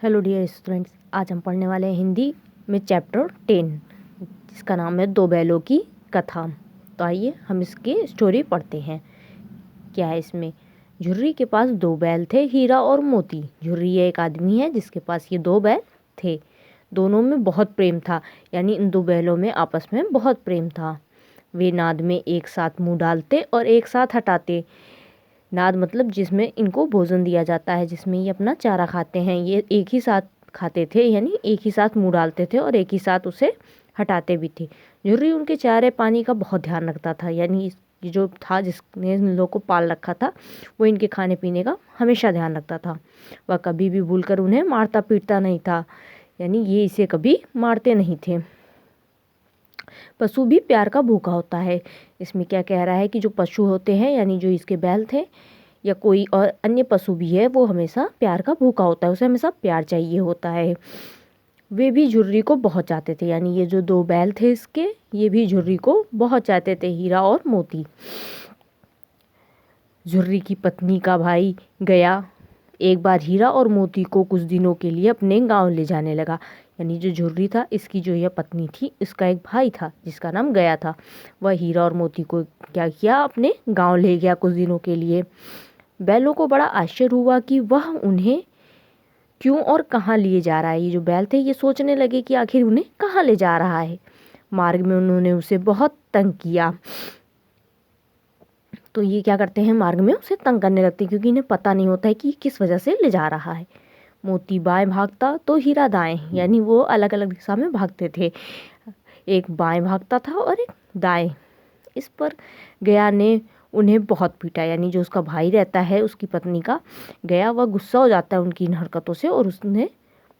Hello dear students, आज हम पढ़ने वाले हैं हिंदी में चैप्टर 10 जिसका नाम है दो बैलों की कथा। तो आइए हम इसकी स्टोरी पढ़ते हैं। क्या है इसमें? झुर्री के पास दो बैल थे, हीरा और मोती। झुर्री एक आदमी है जिसके पास ये दो बैल थे। दोनों में बहुत प्रेम था, यानी इन दो बैलों में आपस में बहुत प्रेम था। वे नाद में एक साथ मुँह डालते और एक साथ हटाते। नाद मतलब जिसमें इनको भोजन दिया जाता है, जिसमें ये अपना चारा खाते हैं। ये एक ही साथ खाते थे, यानी एक ही साथ मुंह डालते थे और एक ही साथ उसे हटाते भी थे। झुर्री उनके चारे पानी का बहुत ध्यान रखता था, यानी जो था जिसने इन लोगों को पाल रखा था वो इनके खाने पीने का हमेशा ध्यान रखता था। वह कभी भी भूलकर उन्हें मारता पीटता नहीं था, यानी ये इसे कभी मारते नहीं थे। पशु भी प्यार का भूखा होता है। इसमें क्या कह रहा है कि जो पशु होते हैं, यानी जो इसके बैल थे या कोई और अन्य पशु भी है, वो हमेशा प्यार का भूखा होता है, उसे हमेशा प्यार चाहिए होता है। वे भी झुर्री को बहुत चाहते थे, यानी ये जो दो बैल थे इसके, ये भी झुर्री को बहुत चाहते थे, हीरा और मोती। झुर्री की पत्नी का भाई गया एक बार हीरा और मोती को कुछ दिनों के लिए अपने गांव ले जाने लगा। यानी जो झुर्री था, इसकी जो यह पत्नी थी, इसका एक भाई था जिसका नाम गया था। वह हीरा और मोती को क्या किया, अपने गांव ले गया कुछ दिनों के लिए। बैलों को बड़ा आश्चर्य हुआ कि वह उन्हें क्यों और कहाँ लिए जा रहा है। ये जो बैल थे ये सोचने लगे कि आखिर उन्हें कहाँ ले जा रहा है। मार्ग में उन्होंने उसे बहुत तंग किया। तो ये क्या करते हैं, मार्ग में उसे तंग करने लगते हैं, क्योंकि इन्हें पता नहीं होता है कि किस वजह से ले जा रहा है। मोती बाएं भागता तो हीरा दाएं, यानी वो अलग अलग दिशा में भागते थे। एक बाएं भागता था और एक दाएं। इस पर गया ने उन्हें बहुत पीटा, यानी जो उसका भाई रहता है, उसकी पत्नी का गया, वह गुस्सा हो जाता है उनकी इन हरकतों से और उसने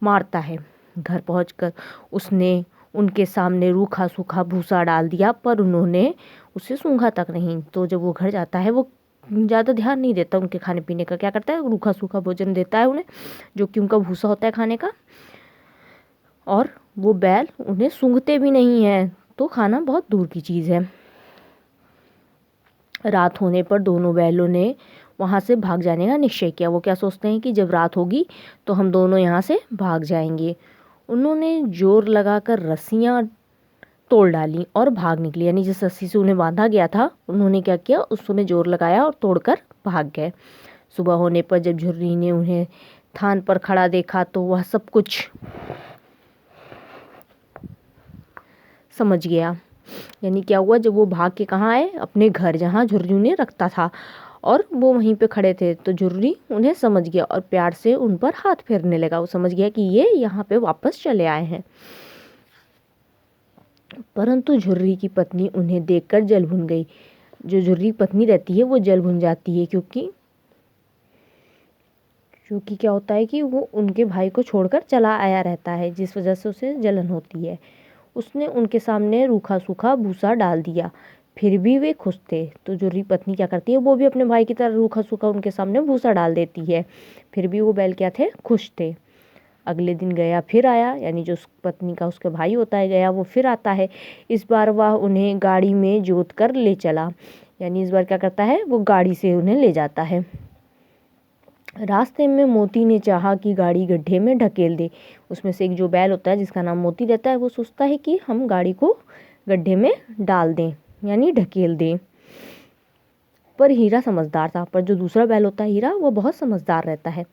मारता है। घर पहुंचकर उसने उनके सामने रूखा सूखा भूसा डाल दिया, पर उन्होंने उसे सूंघा तक नहीं। तो जब वो घर जाता है, वो ज़्यादा ध्यान नहीं देता उनके खाने पीने का। क्या करता है, रूखा सूखा भोजन देता है उन्हें, जो कि उनका भूसा होता है खाने का। और वो बैल उन्हें सूंघते भी नहीं हैं, तो खाना बहुत दूर की चीज़ है। रात होने पर दोनों बैलों ने वहाँ से भाग जाने का निश्चय किया। वो क्या सोचते हैं कि जब रात होगी तो हम दोनों यहाँ से भाग जाएंगे। उन्होंने जोर लगाकर रस्सियाँ तोड़ डाली और भाग निकली, यानी जिस रस्सी से उन्हें बांधा गया था, उन्होंने क्या किया, उसमें जोर लगाया और तोड़कर भाग गए। सुबह होने पर जब झुर्री ने उन्हें थान पर खड़ा देखा तो वह सब कुछ समझ गया। यानी क्या हुआ, जब वो भाग के कहाँ आए, अपने घर जहाँ झुर्री उन्हें रखता था, और वो वहीं पे खड़े थे। तो झुर्री उन्हें समझ गया और प्यार से उन पर हाथ फेरने लगा। वो समझ गया कि ये यहाँ पे वापस चले आए हैं। परंतु झुर्री की पत्नी उन्हें देखकर जल भुन गई। जो झुर्री पत्नी रहती है वो जल भुन जाती है, क्योंकि क्या होता है कि वो उनके भाई को छोड़कर चला आया रहता है, जिस वजह से उसे जलन होती है। उसने उनके सामने रूखा सूखा भूसा डाल दिया, फिर भी वे खुश थे। तो झुर्री पत्नी क्या करती है, वो भी अपने भाई की तरह रूखा सूखा उनके सामने भूसा डाल देती है, फिर भी वो बैल क्या थे, खुश थे। अगले दिन गया फिर आया, यानी जो उस पत्नी का उसका भाई होता है गया, वो फिर आता है। इस बार वह उन्हें गाड़ी में जोत कर ले चला, यानी इस बार क्या करता है, वो गाड़ी से उन्हें ले जाता है। रास्ते में मोती ने चाहा कि गाड़ी गड्ढे में ढकेल दे। उसमें से एक जो बैल होता है जिसका नाम मोती रहता है, वो सोचता है कि हम गाड़ी को गड्ढे में डाल दें, यानी ढकेल दें। पर हीरा समझदार था, पर जो दूसरा बैल होता है हीरा, वो बहुत समझदार रहता है।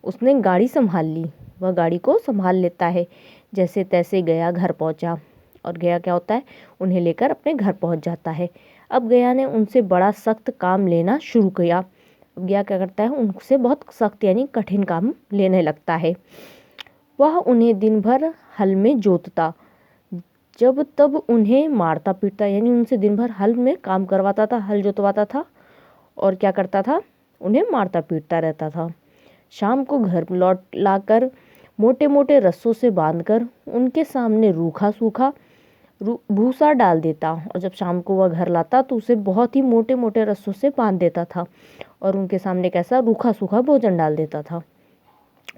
उसने गाड़ी संभाल ली, वह गाड़ी को संभाल लेता है। जैसे तैसे गया घर पहुंचा, और गया क्या होता है, उन्हें लेकर अपने घर पहुंच जाता है। अब गया ने उनसे बड़ा सख्त काम लेना शुरू किया। गया क्या करता है, उनसे बहुत सख्त यानी कठिन काम लेने लगता है। वह उन्हें दिन भर हल में जोतता, जब तब उन्हें मारता पीटता, यानी उनसे दिन भर हल में काम करवाता था, हल जोतवाता था, और क्या करता था, उन्हें मारता पीटता रहता था। शाम को घर लौट लाकर मोटे मोटे रस्सों से बांधकर उनके सामने रूखा सूखा भूसा डाल देता, और जब शाम को वह घर लाता तो उसे बहुत ही मोटे मोटे रस्सों से बांध देता था और उनके सामने कैसा रूखा सूखा भोजन डाल देता था।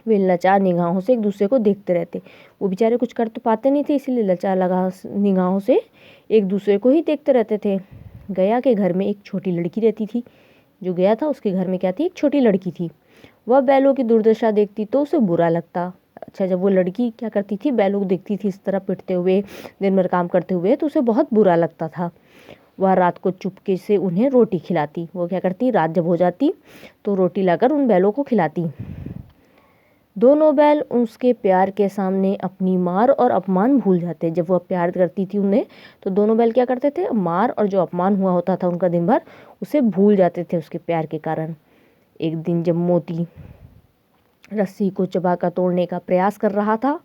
वे लाचार निगाहों से एक दूसरे को देखते रहते। वो बेचारे कुछ कर तो पाते नहीं थे, इसीलिए लाचार निगाहों से एक दूसरे को ही देखते रहते थे। गया के घर में एक छोटी लड़की रहती थी। जो गया था उसके घर में क्या थी, एक छोटी लड़की थी। वह बैलों की दुर्दशा देखती तो उसे बुरा लगता। अच्छा, जब वो लड़की क्या करती थी, बैलों को देखती थी इस तरह पिटते हुए, दिन भर काम करते हुए, तो उसे बहुत बुरा लगता था। वह रात को चुपके से उन्हें रोटी खिलाती। वो क्या करती, रात जब हो जाती तो रोटी लाकर उन बैलों को खिलाती। दोनों बैल उसके प्यार के सामने अपनी मार और अपमान भूल जाते। जब वह प्यार करती थी उन्हें, तो दोनों बैल क्या करते थे, मार और जो अपमान हुआ होता था उनका दिन भर, उसे भूल जाते थे उसके प्यार के कारण। एक दिन जब मोती रस्सी को चबाकर तोड़ने का प्रयास कर रहा था,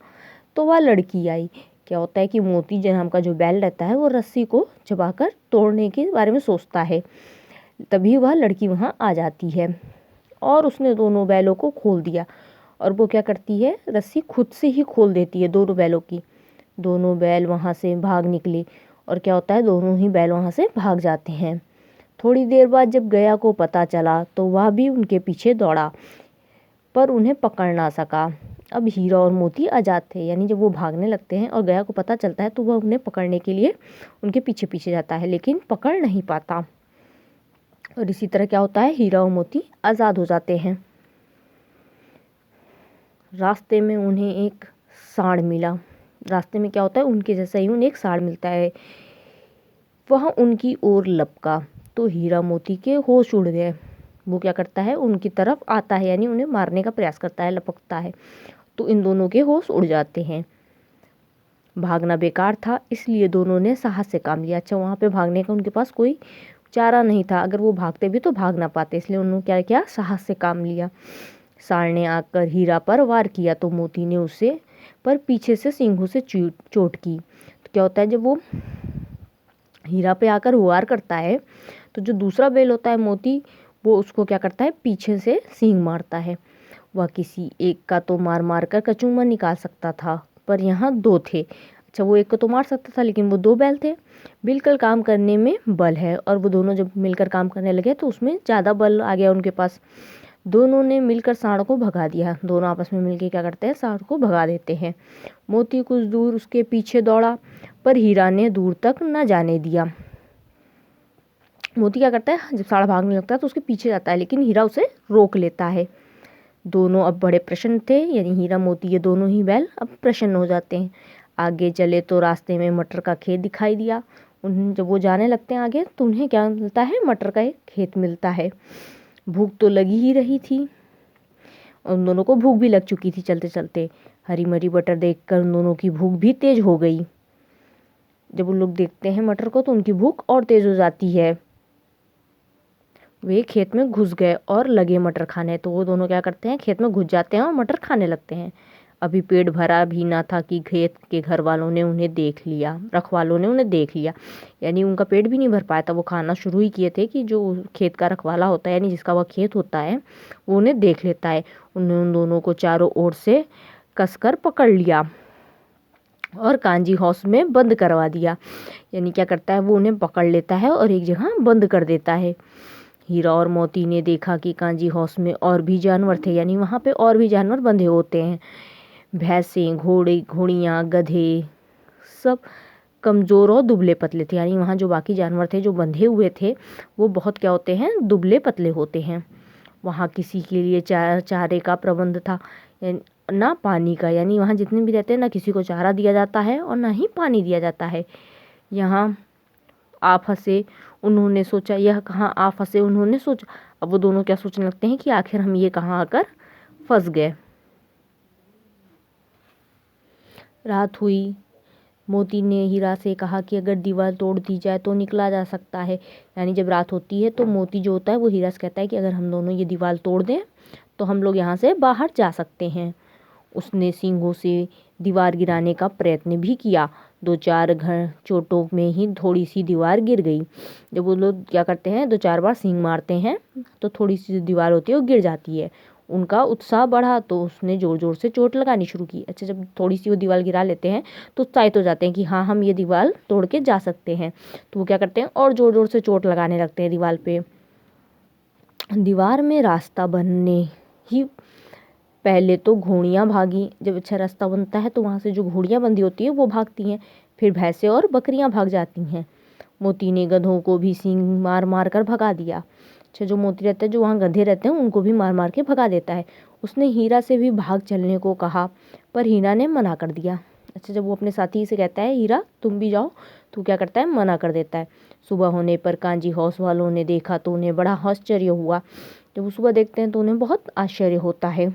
तो वह लड़की आई। क्या होता है कि मोती नाम का जो बैल रहता है वो रस्सी को चबाकर तोड़ने के बारे में सोचता है। तभी वह लड़की वहाँ आ जाती है और उसने दोनों बैलों को खोल दिया। और वो क्या करती है, रस्सी खुद से ही खोल देती है दोनों बैलों की। दोनों बैल वहाँ से भाग निकले और क्या होता है, दोनों ही बैल वहाँ से भाग जाते हैं। थोड़ी देर बाद जब गया को पता चला तो वह भी उनके पीछे दौड़ा, पर उन्हें पकड़ ना सका। अब हीरा और मोती आज़ाद थे, यानी जब वो भागने लगते हैं और गया को पता चलता है तो वह उन्हें पकड़ने के लिए उनके पीछे पीछे जाता है, लेकिन पकड़ नहीं पाता। और इसी तरह क्या होता है, हीरा और मोती आज़ाद हो जाते हैं। रास्ते में उन्हें एक सांड मिला। रास्ते में क्या होता है, उनके जैसा ही उन्हें एक सांड मिलता है। वह उनकी ओर लपका तो हीरा मोती के होश उड़ गए। वो क्या करता है, उनकी तरफ आता है, यानी उन्हें मारने का प्रयास करता है, लपकता है, तो इन दोनों के होश उड़ जाते हैं। भागना बेकार था, इसलिए दोनों ने साहस से काम लिया। अच्छा, वहाँ पे भागने का उनके पास कोई चारा नहीं था, अगर वो भागते भी तो भाग ना पाते, इसलिए उन्होंने क्या किया, साहस से काम लिया। सांड ने आकर हीरा पर वार किया तो मोती ने उसे पर पीछे से सींगों से चोट की। तो क्या होता है, जब वो हीरा पे आकर वार करता है तो जो दूसरा बैल होता है मोती, वो उसको क्या करता है, पीछे से सींग मारता है। वह किसी एक का तो मार मार कर कचूमर निकाल सकता था, पर यहाँ दो थे। अच्छा, वो एक को तो मार सकता था, लेकिन वो दो बैल थे। मिलकर काम करने में बल है, और वो दोनों जब मिलकर काम करने लगे तो उसमें ज़्यादा बल आ गया उनके पास। दोनों ने मिलकर सांड को भगा दिया। दोनों आपस में मिलकर क्या करते हैं, सांड को भगा देते हैं। मोती कुछ दूर उसके पीछे दौड़ा, पर हीरा ने दूर तक न जाने दिया। मोती क्या करता है, जब सांड भागने लगता है तो उसके पीछे जाता है, लेकिन हीरा उसे रोक लेता है। दोनों अब बड़े प्रसन्न थे, यानी हीरा मोती ये दोनों ही बैल अब प्रसन्न हो जाते हैं। आगे चले तो रास्ते में मटर का खेत दिखाई दिया। उन्हें जब वो जाने लगते हैं आगे तो उन्हें क्या मिलता है, मटर का एक खेत मिलता है। भूख तो लगी ही रही थी, उन दोनों को भूख भी लग चुकी थी। चलते चलते हरी मरी मटर देखकर उन दोनों की भूख भी तेज हो गई। जब उन लोग देखते हैं मटर को तो उनकी भूख और तेज हो जाती है। वे खेत में घुस गए और लगे मटर खाने। तो वो दोनों क्या करते हैं, खेत में घुस जाते हैं और मटर खाने लगते हैं। अभी पेट भरा भी ना था कि खेत के घर वालों ने उन्हें देख लिया, रखवालों ने उन्हें देख लिया। यानी उनका पेट भी नहीं भर पाया था, वो खाना शुरू ही किए थे कि जो खेत का रखवाला होता है, यानी जिसका वह खेत होता है, वो उन्हें देख लेता है। उन्होंने उन दोनों को चारों ओर से कसकर पकड़ लिया और कांजी हाउस में बंद करवा दिया। यानी क्या करता है, वो उन्हें पकड़ लेता है और एक जगह बंद कर देता है। हीरा और मोती ने देखा कि कांजी हाउस में और भी जानवर थे, यानी वहाँ पे और भी जानवर बंधे होते हैं। भैंसें, घोड़े, घोड़ियाँ, गधे, सब कमज़ोर और दुबले पतले थे। यानी वहाँ जो बाकी जानवर थे जो बंधे हुए थे वो बहुत क्या होते हैं, दुबले पतले होते हैं। वहाँ किसी के लिए चारे का प्रबंध था ना पानी का, यानी वहाँ जितने भी रहते हैं ना किसी को चारा दिया जाता है और ना ही पानी दिया जाता है। यहाँ आप फंसे, उन्होंने सोचा, यह कहाँ आप फंसे, उन्होंने सोचा। अब वो दोनों क्या सोचने लगते हैं कि आखिर हम ये कहाँ आकर फंस गए। रात हुई। मोती ने हीरा से कहा कि अगर दीवार तोड़ दी जाए तो निकला जा सकता है। यानी जब रात होती है तो मोती जो होता है वो हीरा से कहता है कि अगर हम दोनों ये दीवार तोड़ दें तो हम लोग यहाँ से बाहर जा सकते हैं। उसने सींगों से दीवार गिराने का प्रयत्न भी किया। 2-4 घर चोटों में ही थोड़ी सी दीवार गिर गई। जब वो लोग क्या करते हैं, 2-4 बार सींग मारते हैं तो थोड़ी सी दीवार होती है वो गिर जाती है। उनका उत्साह बढ़ा तो उसने ज़ोर ज़ोर से चोट लगानी शुरू की। अच्छा, जब थोड़ी सी वो दीवार गिरा लेते हैं तो उत्साहित हो जाते हैं कि हाँ, हम ये दीवार तोड़ के जा सकते हैं। तो वो क्या करते हैं, और ज़ोर ज़ोर से चोट लगाने लगते हैं दीवार पे। दीवार में रास्ता बनने ही पहले तो घोड़ियाँ भागी। जब अच्छा रास्ता बनता है तो वहाँ से जो घोड़ियाँ बंधी होती है वो भागती हैं, फिर भैंसें और बकरियाँ भाग जाती हैं। मोती ने गधों को भी सींग मार मार कर भगा दिया। अच्छा, जो मोती रहता है, जो वहाँ गधे रहते हैं उनको भी मार मार के भगा देता है। उसने हीरा से भी भाग चलने को कहा, पर हीरा ने मना कर दिया। अच्छा, जब वो अपने साथी से कहता है हीरा तुम भी जाओ, तो क्या करता है, मना कर देता है। सुबह होने पर कांजी हाउस वालों ने देखा तो उन्हें बड़ा आश्चर्य हुआ। जब वो सुबह देखते हैं तो उन्हें बहुत आश्चर्य होता है।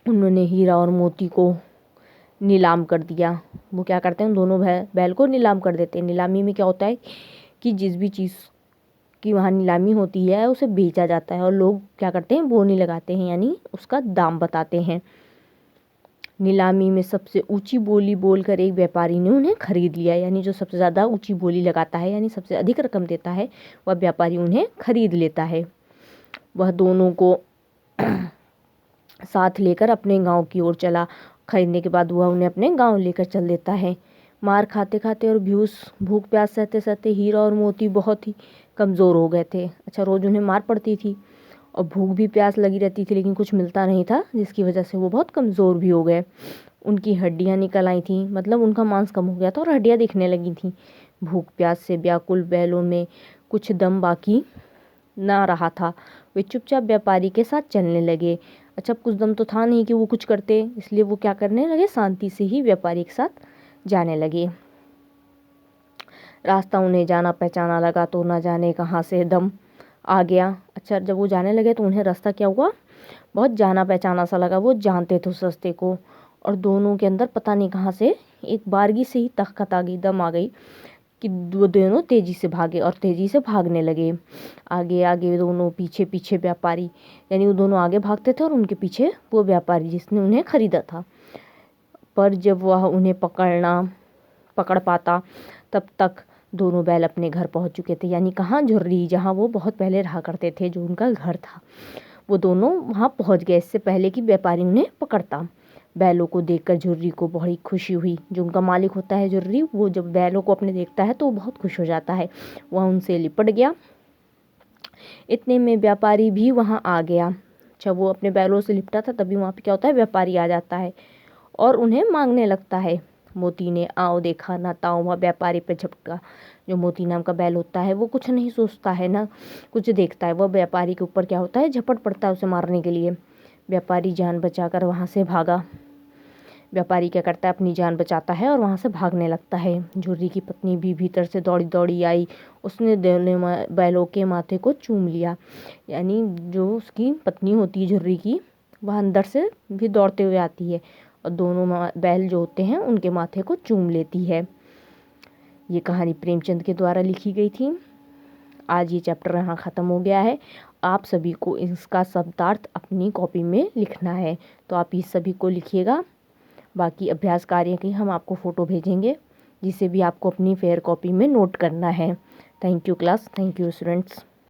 उन्होंने हीरा और मोती को नीलाम कर दिया। वो क्या करते हैं, दोनों बैल को नीलाम कर देते हैं। नीलामी में क्या होता है कि जिस भी चीज़ की वहाँ नीलामी होती है उसे बेचा जाता है और लोग क्या करते हैं, बोली लगाते हैं, यानी उसका दाम बताते हैं। नीलामी में सबसे ऊंची बोली बोलकर एक व्यापारी ने उन्हें खरीद लिया, यानी जो सबसे ज़्यादा ऊंची बोली लगाता है, यानी सबसे अधिक रकम देता है, वह व्यापारी उन्हें खरीद लेता है। वह दोनों को साथ लेकर अपने गांव की ओर चला। खरीदने के बाद वह उन्हें अपने गांव लेकर चल देता है। मार खाते खाते और भूख प्यास सहते सहते हीरा और मोती बहुत ही कमज़ोर हो गए थे। अच्छा, रोज़ उन्हें मार पड़ती थी और भूख भी प्यास लगी रहती थी, लेकिन कुछ मिलता नहीं था, जिसकी वजह से वो बहुत कमज़ोर भी हो गए। उनकी हड्डियाँ निकल आई थी, मतलब उनका मांस कम हो गया था और हड्डियाँ दिखने लगी थी। भूख प्यास से व्याकुल बैलों में कुछ दम बाकी ना रहा था। वे चुपचाप व्यापारी के साथ चलने लगे। अच्छा, कुछ दम तो था नहीं कि वो कुछ करते, इसलिए वो क्या करने लगे, शांति से ही व्यापारी के साथ जाने लगे। रास्ता उन्हें जाना पहचाना लगा तो न जाने कहाँ से दम आ गया। अच्छा, जब वो जाने लगे तो उन्हें रास्ता क्या हुआ, बहुत जाना पहचाना सा लगा। वो जानते थे उस रास्ते को, और दोनों के अंदर पता नहीं कहाँ से एक बारगी से ही ताकत आ गई, दम आ गई कि वो दोनों तेज़ी से भागे और तेज़ी से भागने लगे। आगे आगे दोनों, पीछे पीछे व्यापारी, यानी वो दोनों आगे भागते थे और उनके पीछे वो व्यापारी जिसने उन्हें खरीदा था। पर जब वह उन्हें पकड़ पाता, तब तक दोनों बैल अपने घर पहुंच चुके थे, यानी कहाँ, झुर्री, जहाँ वो बहुत पहले रहा करते थे, जो उनका घर था। वो दोनों वहाँ पहुँच गए इससे पहले कि व्यापारी उन्हें पकड़ता। बैलों को देखकर झुर्री को बड़ी खुशी हुई। जो उनका मालिक होता है झुर्री, वो जब बैलों को अपने देखता है तो वो बहुत खुश हो जाता है। वह उनसे लिपट गया। इतने में व्यापारी भी वहाँ आ गया। जब वो अपने बैलों से लिपटा था तभी वहाँ पे क्या होता है, व्यापारी आ जाता है और उन्हें मांगने लगता है। मोती ने आओ देखा ना ताओ, वह व्यापारी पे झपका। जो मोती नाम का बैल होता है वो कुछ नहीं सोचता है ना कुछ देखता है, वह व्यापारी के ऊपर क्या होता है, झपट पड़ता है उसे मारने के लिए। व्यापारी जान बचाकर वहाँ से भागा। व्यापारी क्या करता है, अपनी जान बचाता है और वहाँ से भागने लगता है। झुर्री की पत्नी भी भीतर से दौड़ी दौड़ी आई। उसने दोनों बैलों के माथे को चूम लिया, यानी जो उसकी पत्नी होती है झुर्री की, वह अंदर से भी दौड़ते हुए आती है और दोनों बैल जो होते हैं उनके माथे को चूम लेती है। ये कहानी प्रेमचंद के द्वारा लिखी गई थी। आज ये चैप्टर यहाँ ख़त्म हो गया है। आप सभी को इसका शब्दार्थ अपनी कॉपी में लिखना है, तो आप इस सभी को लिखिएगा। बाकी अभ्यास कार्य की हम आपको फ़ोटो भेजेंगे, जिसे भी आपको अपनी फेयर कॉपी में नोट करना है। Thank you class, thank you students.